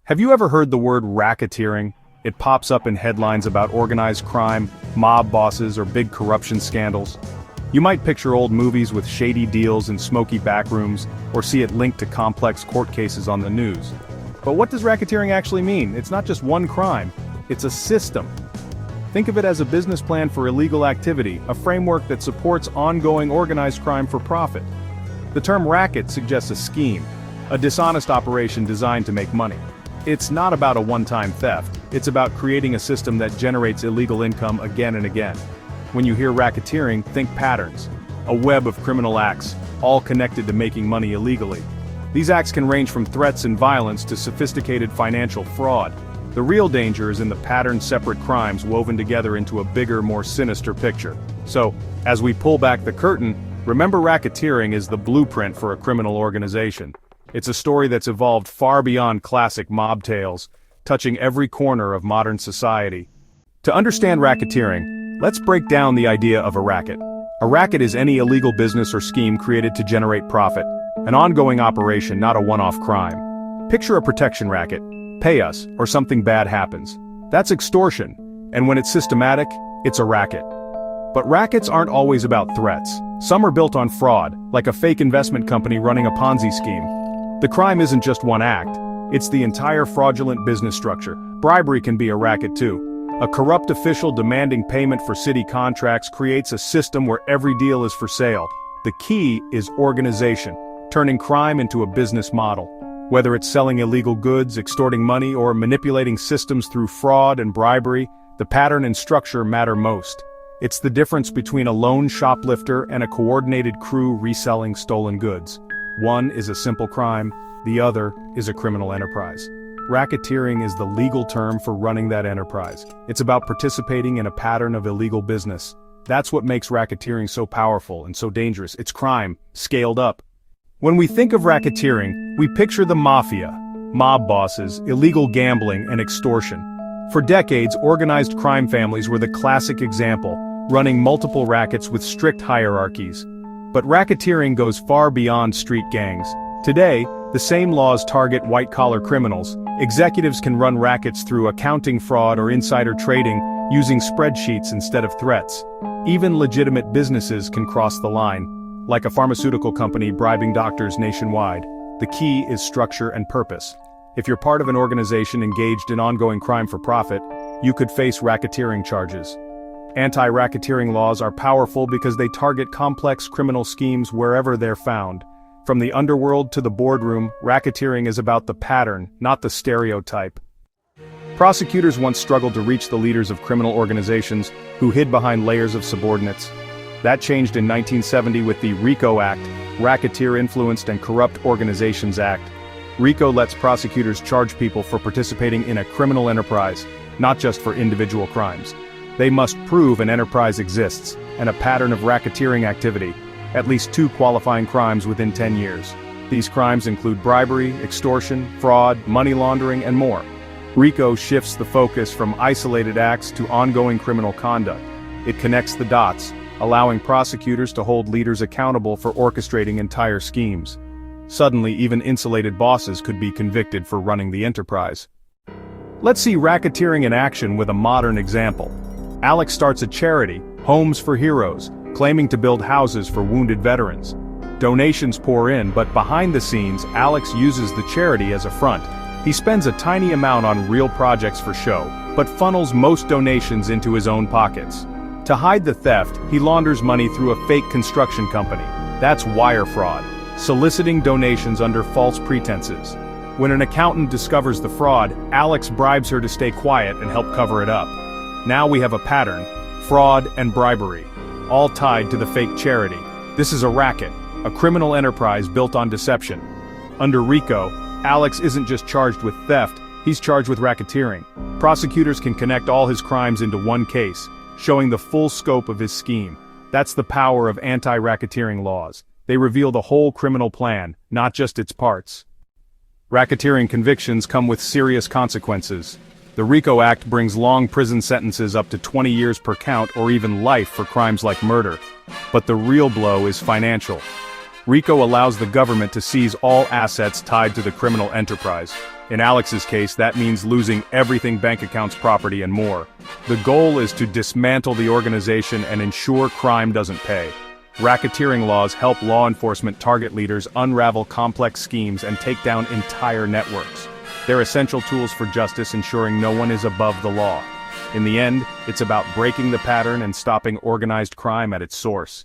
Have you ever heard the word racketeering? It pops up in headlines about organized crime, mob bosses, or big corruption scandals. You might picture old movies with shady deals and smoky backrooms, or see it linked to complex court cases on the news. But what does racketeering actually mean? It's not just one crime, it's a system. Think of it as a business plan for illegal activity, a framework that supports ongoing organized crime for profit. The term racket suggests a scheme, a dishonest operation designed to make money. It's not about a one-time theft, it's about creating a system that generates illegal income again and again. When you hear racketeering, think patterns. A web of criminal acts, all connected to making money illegally. These acts can range from threats and violence to sophisticated financial fraud. The real danger is in the patterned separate crimes woven together into a bigger, more sinister picture. So, as we pull back the curtain, remember racketeering is the blueprint for a criminal organization. It's a story that's evolved far beyond classic mob tales, touching every corner of modern society. To understand racketeering, let's break down the idea of a racket. A racket is any illegal business or scheme created to generate profit, an ongoing operation, not a one-off crime. Picture a protection racket. Pay us, or something bad happens. That's extortion, and when it's systematic, it's a racket. But rackets aren't always about threats. Some are built on fraud, like a fake investment company running a Ponzi scheme. The crime isn't just one act, it's the entire fraudulent business structure. Bribery can be a racket too. A corrupt official demanding payment for city contracts creates a system where every deal is for sale. The key is organization, turning crime into a business model. Whether it's selling illegal goods, extorting money, or manipulating systems through fraud and bribery, the pattern and structure matter most. It's the difference between a lone shoplifter and a coordinated crew reselling stolen goods. One is a simple crime, the other is a criminal enterprise. Racketeering is the legal term for running that enterprise. It's about participating in a pattern of illegal business. That's what makes racketeering so powerful and so dangerous. It's crime, scaled up. When we think of racketeering, we picture the mafia, mob bosses, illegal gambling, and extortion. For decades, organized crime families were the classic example, running multiple rackets with strict hierarchies. But racketeering goes far beyond street gangs. Today, the same laws target white-collar criminals. Executives can run rackets through accounting fraud or insider trading, using spreadsheets instead of threats. Even legitimate businesses can cross the line, like a pharmaceutical company bribing doctors nationwide. The key is structure and purpose. If you're part of an organization engaged in ongoing crime for profit, you could face racketeering charges. Anti-racketeering laws are powerful because they target complex criminal schemes wherever they're found. From the underworld to the boardroom, racketeering is about the pattern, not the stereotype. Prosecutors once struggled to reach the leaders of criminal organizations who hid behind layers of subordinates. That changed in 1970 with the RICO Act, Racketeer Influenced and Corrupt Organizations Act. RICO lets prosecutors charge people for participating in a criminal enterprise, not just for individual crimes. They must prove an enterprise exists, and a pattern of racketeering activity, at least 2 qualifying crimes within 10 years. These crimes include bribery, extortion, fraud, money laundering, and more. RICO shifts the focus from isolated acts to ongoing criminal conduct. It connects the dots, allowing prosecutors to hold leaders accountable for orchestrating entire schemes. Suddenly, even insulated bosses could be convicted for running the enterprise. Let's see racketeering in action with a modern example. Alex starts a charity, Homes for Heroes, claiming to build houses for wounded veterans. Donations pour in, but behind the scenes, Alex uses the charity as a front. He spends a tiny amount on real projects for show, but funnels most donations into his own pockets. To hide the theft, he launders money through a fake construction company. That's wire fraud, soliciting donations under false pretenses. When an accountant discovers the fraud, Alex bribes her to stay quiet and help cover it up. Now we have a pattern, fraud and bribery, all tied to the fake charity. This is a racket, a criminal enterprise built on deception. Under RICO, Alex isn't just charged with theft, he's charged with racketeering. Prosecutors can connect all his crimes into one case, showing the full scope of his scheme. That's the power of anti-racketeering laws. They reveal the whole criminal plan, not just its parts. Racketeering convictions come with serious consequences. The RICO Act brings long prison sentences up to 20 years per count or even life for crimes like murder. But the real blow is financial. RICO allows the government to seize all assets tied to the criminal enterprise. In Alex's case, that means losing everything: bank accounts, property, and more. The goal is to dismantle the organization and ensure crime doesn't pay. Racketeering laws help law enforcement target leaders, unravel complex schemes, and take down entire networks. They're essential tools for justice, ensuring no one is above the law. In the end, it's about breaking the pattern and stopping organized crime at its source.